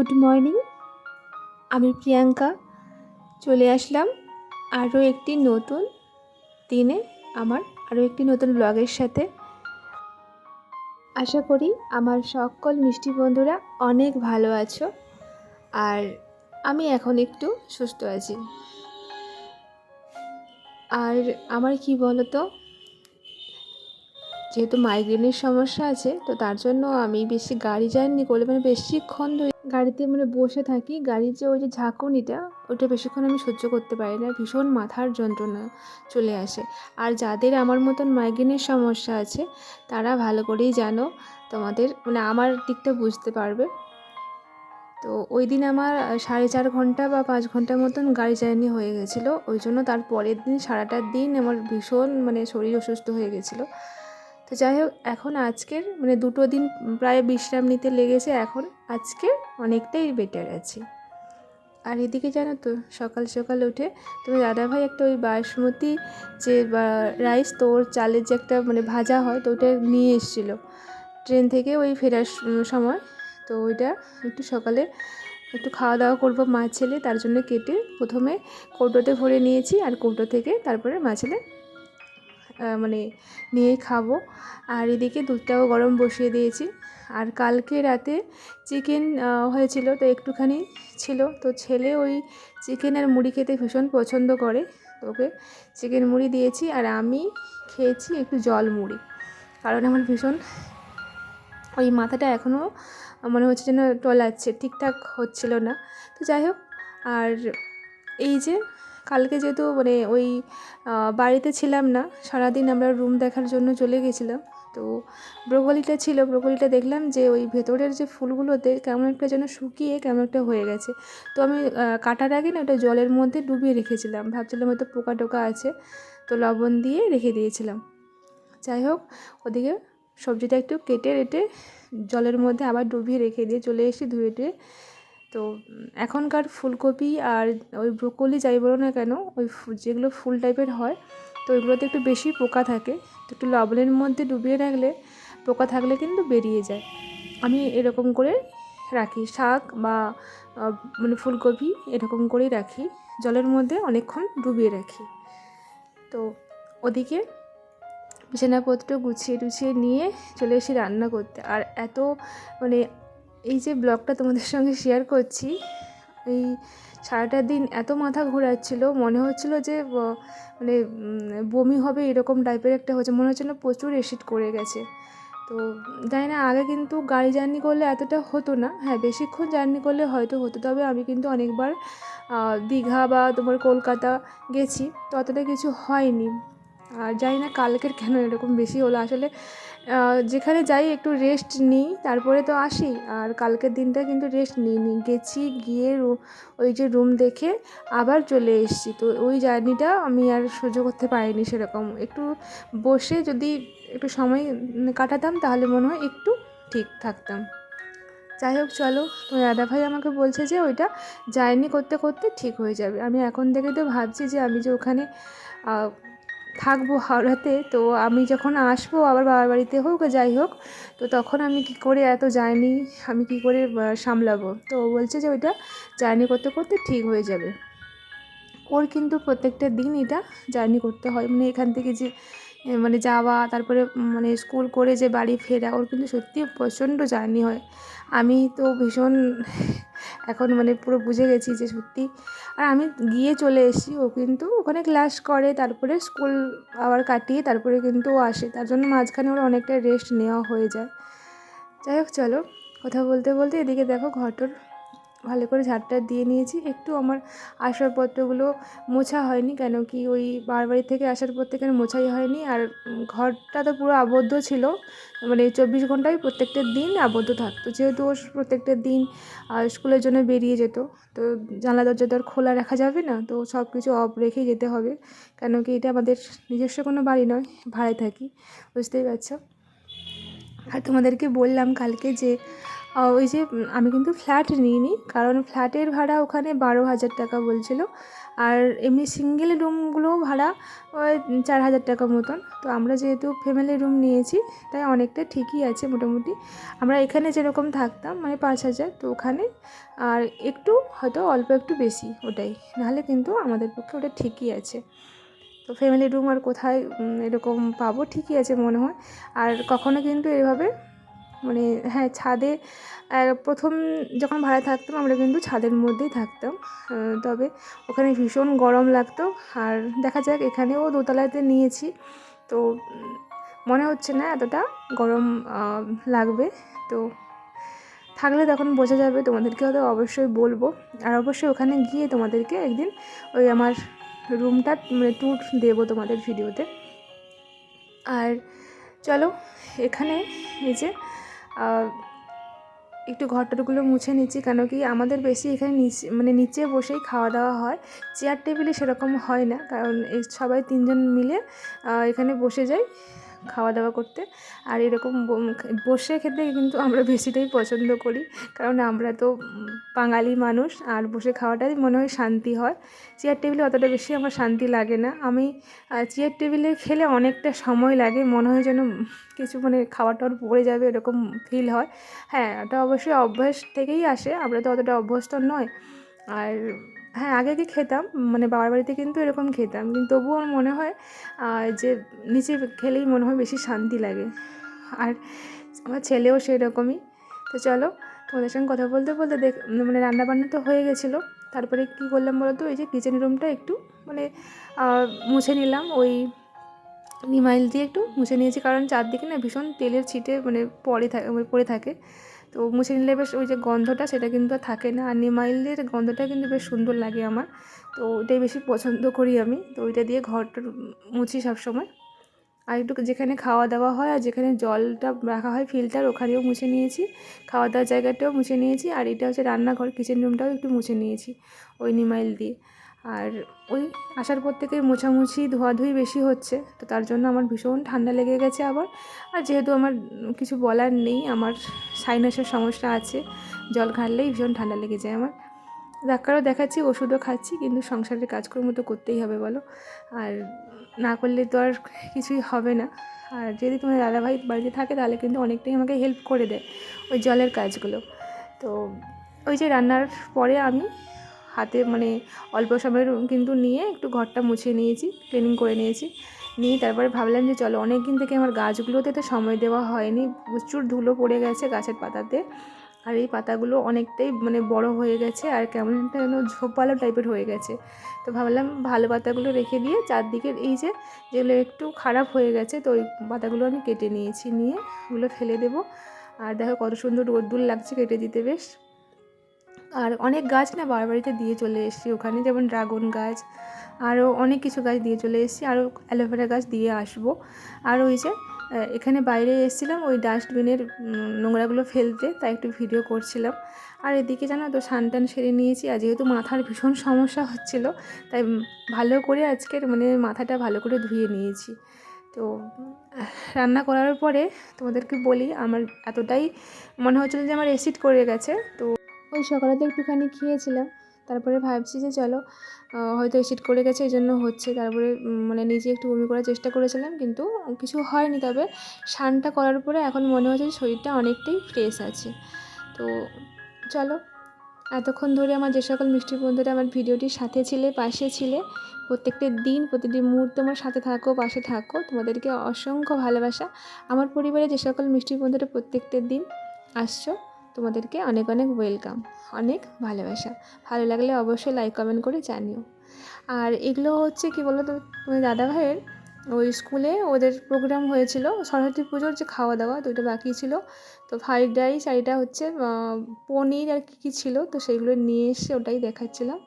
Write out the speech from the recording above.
Good morning. আমি প্রিয়াঙ্কা চলে আসলাম আরও একটি নতুন দিনে আমার আরও একটি নতুন ব্লগের সাথে। আশা করি আমার সকল মিষ্টি বন্ধুরা অনেক ভালো আছো, আর আমি এখন একটু সুস্থ আছি। আর আমার কি বলো তো, যেহেতু মাইগ্রেনের সমস্যা আছে, তো তার জন্য আমি বেশি গাড়ি জার্নি করলে বেশিক্ষণ ধরে গাড়িতে বসে থাকি। গাড়ির যে ওই যে ঝাঁকুনিটা, ওটা বেশিক্ষণ আমি সহ্য করতে পারি না, ভীষণ মাথার যন্ত্রণা চলে আসে। আর যাদের আমার মতন মাইগ্রেনের সমস্যা আছে তারা ভালো করেই জানো, তোমাদের আমার দিকটা বুঝতে পারবে। তো ওই দিন আমার 4.5 ঘন্টা বা 5 ঘন্টার মতন গাড়ি জার্নি হয়ে গেছিলো। ওই জন্য তার পরের দিন সারাটা দিন আমার ভীষণ শরীর অসুস্থ হয়ে গেছিলো। তো যাই হোক, এখন আজকের 2 দিন প্রায় বিশ্রাম নিতে লেগেছে, এখন আজকে অনেকটাই বেটার আছি। আর এদিকে জানো তো, সকাল সকাল উঠে তুমি দাদাভাই একটা ওই বাসমতি যে রাইস, তো ওর চালের যে একটা ভাজা হয়, তো ওটা নিয়ে এসেছিলো ট্রেন থেকে ওই ফেরার সময়। তো ওইটা একটু সকালে একটু খাওয়া দাওয়া করবো মা ছেলে, তার জন্য কেটে প্রথমে কৌটোতে ভরে নিয়েছি, আর কৌটো থেকে তারপরে মা ছেলে নিয়ে খাবো। আর এদিকে দুধটাও গরম বসিয়ে দিয়েছি। আর কালকে রাতে চিকেন হয়েছিল, তো একটুখানি ছিল, তো ছেলে ওই চিকেন আর মুড়ি খেতে ভীষণ পছন্দ করে, তো ওকে চিকেন মুড়ি দিয়েছি। আর আমি খেয়েছি একটু জল মুড়ি, কারণ আমার ভীষণ ওই মাথাটা এখনও মনে হচ্ছে যেন টলাচ্ছে, ঠিকঠাক হচ্ছিল না। তো যাই হোক, আর এই যে কালকে যেহেতু ওই বাড়িতে ছিলাম না সারাদিন, আমরা রুম দেখার জন্য চলে গেছিলাম। তো ব্রোকলিটা ছিল, ব্রোকলিটা দেখলাম যে ওই ভেতরের যে ফুলগুলোতে কেমন একটা যেন শুকিয়ে কেমন একটা হয়ে গেছে। তো আমি কাটার আগে না ওটা জলের মধ্যে ডুবিয়ে রেখেছিলাম, ভাবছিলাম হয়তো পোকা টোকা আছে, তো লবণ দিয়ে রেখে দিয়েছিলাম। যাই হোক, ওদিকে সবজিটা একটু কেটে রেটে জলের মধ্যে আবার ডুবিয়ে রেখে দিয়ে চলে এসে ধুয়ে টুয়ে। তো এখনকার ফুলকপি আর ওই ব্রোকলি যাই বলো না কেন, ওই যেগুলো ফুল টাইপের হয়, তো ওইগুলোতে একটু বেশি পোকা থাকে, তো একটু লবণের মধ্যে ডুবিয়ে রাখলে পোকা থাকলে কিন্তু বেরিয়ে যায়। আমি এরকম করে রাখি, শাক বা ফুলকপি এরকম করেই রাখি, জলের মধ্যে অনেকক্ষণ ডুবিয়ে রাখি। তো ওদিকে বিছানাপত্র গুছিয়ে টুছিয়ে নিয়ে চলে এসে রান্না করতে। আর এত এই যে ব্লগটা তোমাদের সঙ্গে শেয়ার করছি, এই সারাটা দিন এত মাথা ঘোরাচ্ছিলো, মনে হচ্ছিলো যে বমি হবে এরকম টাইপের একটা হচ্ছে, মনে হচ্ছে না প্রচুর অ্যাসিড করে গেছে। তো জানি না, আগে কিন্তু গাড়ি জার্নি করলে এতটা হতো না, হ্যাঁ বেশিক্ষণ জার্নি করলে হয়তো হতো, তবে আমি কিন্তু অনেকবার দীঘা বা তোমার কলকাতা গেছি, তো অতটা কিছু হয়নি। আর জানি না কালকের কেন এরকম বেশি হলো, আসলে যেখানে যাই একটু রেস্ট নিই তারপরে তো আসি, আর কালকের দিনটা কিন্তু রেস্ট নিইনি, গেছি গিয়ে ওই যে রুম দেখে আবার চলে এসেছি। তো ওই জার্নিটা আমি আর সহ্য করতে পারিনি সেরকম, একটু বসে যদি একটু সময় কাটাতাম তাহলে মনে হয় একটু ঠিক থাকতাম। যাই হোক, চলো, তো দাদাভাই আমাকে বলছে যে ওইটা জার্নি করতে করতে ঠিক হয়ে যাবে। আমি এখন থেকে তো ভাবছি যে আমি যে ওখানে থাকবো হাওড়াতে, তো আমি যখন আসবো আবার বাবার বাড়িতে হোক যাই হোক, তো তখন আমি কি করে এত জার্নি আমি কি করে সামলাবো। তো ও বলছে যে ওইটা জার্নি করতে করতে ঠিক হয়ে যাবে। ওর কিন্তু প্রত্যেকটা দিন এটা জার্নি করতে হয়, এখান থেকে যে যাওয়া, তারপরে স্কুল করে যে বাড়ি ফেরা, ওর কিন্তু সত্যি প্রচণ্ড জার্নি হয়। আমি তো ভীষণ এখন পুরো বুঝে গেছি যে সত্যি। আর আমি গিয়ে চলে এসেছি, ও কিন্তু ওখানে ক্লাস করে, তারপরে স্কুল আবার কাটিয়ে তারপরে কিন্তু ও আসে, তার জন্য মাঝখানে ওর অনেকটা রেস্ট নেওয়া হয়ে যায়। যাই হোক, চলো, কথা বলতে বলতে এদিকে দেখো ঘরটার ভালো করে ঝাড়টা দিয়ে নিয়েছি। একটু আমার আসবাবপত্রগুলো মোছা হয়নি, কেন কি ওই বাড়ি থেকে আসার পর থেকে মোছাই হয়নি। আর ঘরটা তো পুরো আবদ্ধ ছিল, 24 ঘন্টায় প্রত্যেকটা দিন আবদ্ধ থাকতো, যেহেতু ও প্রত্যেকটা দিন স্কুলের জন্য বেরিয়ে যেত, তো জানলা দরজা তো আর খোলা রাখা যাবে না, তো সব কিছু অফ রেখেই যেতে হবে, কেন কি এটা আমাদের নিজস্ব কোনো বাড়ি নয়, ভাড়ায় থাকি, বুঝতেই পারছো। আর তোমাদেরকে বললাম কালকে যে ওই যে আমি কিন্তু ফ্ল্যাট নিইনি, কারণ ফ্ল্যাটের ভাড়া ওখানে 12,000 টাকা বলছিল, আর এমনি সিঙ্গেল রুমগুলোও ভাড়া ওই 4,000 টাকা মতন। তো আমরা যেহেতু ফ্যামিলি রুম নিয়েছি তাই অনেকটা ঠিকই আছে মোটামুটি। আমরা এখানে যেরকম থাকতাম মানে 5,000, তো ওখানে আর একটু হয়তো অল্প একটু বেশি ওটাই, নাহলে কিন্তু আমাদের পক্ষে ওটা ঠিকই আছে। তো ফ্যামিলি রুম আর কোথায় এরকম পাবো, ঠিকই আছে মনে হয়। আর কখনো কিন্তু এভাবে মানে হ্যাঁ ছাদে প্রথম যখন ভাড়া থাকতাম আমরা কিন্তু ছাদের মধ্যেই থাকতাম, তবে ওখানে ভীষণ গরম লাগতো। আর দেখা যাক এখানেও দোতলাতে নিয়েছি, তো মনে হচ্ছে না এতটা গরম লাগবে। তো থাকলে তখন বোঝা যাবে, তোমাদেরকে হয়তো অবশ্যই বলবো। আর অবশ্যই ওখানে গিয়ে তোমাদেরকে একদিন ওই আমার রুমটা মানে ট্যুর দেবো তোমাদের ভিডিওতে। আর চলো এখানে এই যে একটু ঘরটরগুলো মুছে নিচ্ছি, কেন কি আমাদের বেশি এখানে নিচে বসেই খাওয়া দাওয়া হয়, চেয়ার টেবিলে সেরকম হয় না, কারণ এই সবাই 3জন মিলে এখানে বসে যাই খাওয়া দাওয়া করতে। আর এরকম বসে খেতে কিন্তু আমরা বেশিটাই পছন্দ করি, কারণ আমরা তো বাঙালি মানুষ, আর বসে খাওয়াটাই মনে হয় শান্তি হয়। চেয়ার টেবিলে অতটা বেশি আমার শান্তি লাগে না। আমি চেয়ার টেবিলে খেলে অনেকটা সময় লাগে, মনে হয় যেন কিছু মানে খাবার টাবার পড়ে যাবে এরকম ফিল হয়। হ্যাঁ, ওটা অবশ্যই অভ্যাস থেকেই আসে, আমরা তো অতটা অভ্যস্ত নয়। আর হ্যাঁ, আগে খেতাম মানে বাবার বাড়িতে কিন্তু এরকম খেতাম, কিন্তু তবুও আমার মনে হয় যে নিচে খেলেই মনে হয় বেশি শান্তি লাগে। আর আমার ছেলেও সেই রকমই। তো চলো তোমাদের সঙ্গে কথা বলতে বলতে মানে রান্নাবান্না তো হয়ে গেছিলো। তারপরে কী করলাম বলো তো, এই যে কিচেন রুমটা একটু মানে মুছে নিলাম, ওই নিমাইল দিয়ে একটু মুছে নিয়েছি, কারণ চারদিকে না ভীষণ তেলের ছিটে মানে পড়ে থাকে। তো মুছে নিলে বেশ ওই যে গন্ধটা সেটা কিন্তু আর থাকে না, আর নিমাইলের গন্ধটা কিন্তু বেশ সুন্দর লাগে আমার, তো ওইটাই বেশি পছন্দ করি আমি। তো ওইটা দিয়ে ঘরটা মুছি সবসময়। আর একটু যেখানে খাওয়া দাওয়া হয় আর যেখানে জলটা রাখা হয় ফিল্টার, ওখানেও মুছে নিয়েছি, খাওয়া দাওয়ার জায়গাটাও মুছে নিয়েছি, আর এটা হচ্ছে রান্নাঘর কিচেন রুমটাও একটু মুছে নিয়েছি ওই নিমাইল দিয়ে। আর ওই আসার পর থেকেই মোছামুছি ধোয়াধুয়ি বেশি হচ্ছে, তো তার জন্য আমার ভীষণ ঠান্ডা লেগে গেছে আবার। আর যেহেতু আমার কিছু বলার নেই, আমার সাইনাসের সমস্যা আছে, জল ঘাটলেই ভীষণ ঠান্ডা লেগে যায় আমার। ডাক্তারও দেখাচ্ছি, ওষুধও খাচ্ছি, কিন্তু সংসারের কাজকর্ম তো করতেই হবে বলো, আর না করলে তো আর কিছুই হবে না। আর যদি তোমার দাদাভাই বাড়িতে থাকে তাহলে কিন্তু অনেকটাই আমাকে হেল্প করে দেয় ওই জলের কাজগুলো। তো ওই যে রান্নার পরে আমি হাতে মানে অল্প সময়ের কিন্তু নিয়ে একটু ঘরটা মুছে নিয়েছি, ক্লিনিং করে নিয়েছি। নিয়ে তারপরে ভাবলাম যে চলো, অনেক দিন থেকে আমার গাছগুলোতে তো সময় দেওয়া হয়নি, প্রচুর ধুলো পড়ে গেছে গাছের পাতাতে, আর এই পাতাগুলো অনেকটাই মানে বড় হয়ে গেছে আর কেমন একটা যেন ঝোপালো টাইপের হয়ে গেছে। তো ভাবলাম ভালো পাতাগুলো রেখে দিয়ে চারদিকের এই যে যেগুলো একটু খারাপ হয়ে গেছে, তো ওই পাতাগুলো আমি কেটে নিয়েছি, নিয়ে ওগুলো ফেলে দেবো। আর দেখো কত সুন্দর রোদ্দুর লাগছে কেটে দিতে বেশ। আর অনেক গাছ না বাবার বাড়িতে দিয়ে চলে এসেছি ওখানে, যেমন ড্রাগন গাছ, আরও অনেক কিছু গাছ দিয়ে চলে এসেছি, আরও অ্যালোভেরা গাছ দিয়ে আসবো। আর ওই যে এখানে বাইরে এসেছিলাম ওই ডাস্টবিনের নোংরাগুলো ফেলতে, তাই একটু ভিডিও করছিলাম। আর এদিকে জানো তো স্নান টান সেরে নিয়েছি, আর যেহেতু মাথার ভীষণ সমস্যা হচ্ছিলো, তাই ভালো করে আজকের মানে মাথাটা ভালো করে ধুয়ে নিয়েছি। তো রান্না করার পরে তোমাদেরকে বলি, আমার এতটাই মনে হচ্ছিলো যে আমার অ্যাসিড করে গেছে। তো ওই সকালে তো একটুখানি খেয়েছিলাম, তারপরে ভাবছি যে চলো হয়তো অ্যাসিড করে গেছে এই জন্য হচ্ছে। তারপরে মানে নিজে একটু বমি করার চেষ্টা করেছিলাম, কিন্তু কিছু হয়নি। তবে স্নানটা করার পরে এখন মনে হচ্ছে যে শরীরটা অনেকটাই ফ্রেশ আছে। তো চলো, এতক্ষণ ধরে আমার যে সকল মিষ্টি বন্ধুরা আমার ভিডিওটির সাথে ছিলে, পাশে ছিলে, প্রত্যেকটা দিন প্রতিটি মুহূর্ত আমার সাথে থাকো, পাশে থাকো, তোমাদেরকে অসংখ্য ভালোবাসা। আমার পরিবারে যে সকল মিষ্টি বন্ধুরা প্রত্যেকটা দিন আসছো, তোমাদেরকে অনেক অনেক ওয়েলকাম, অনেক ভালোবাসা। ভালো লাগলে অবশ্যই লাইক কমেন্ট করে জানিও। আর এগুলো হচ্ছে কি বলো তো, দাদাভাইয়ের ওই স্কুলে ওদের প্রোগ্রাম হয়েছিল সরস্বতী পুজোর যে খাওয়া দাওয়া, তো ওইটা বাকি ছিল। তো ফ্রাইড রাইস আর এটা হচ্ছে পনির আর কী কী ছিল, তো সেইগুলো নিয়ে এসে ওটাই দেখাচ্ছিলাম।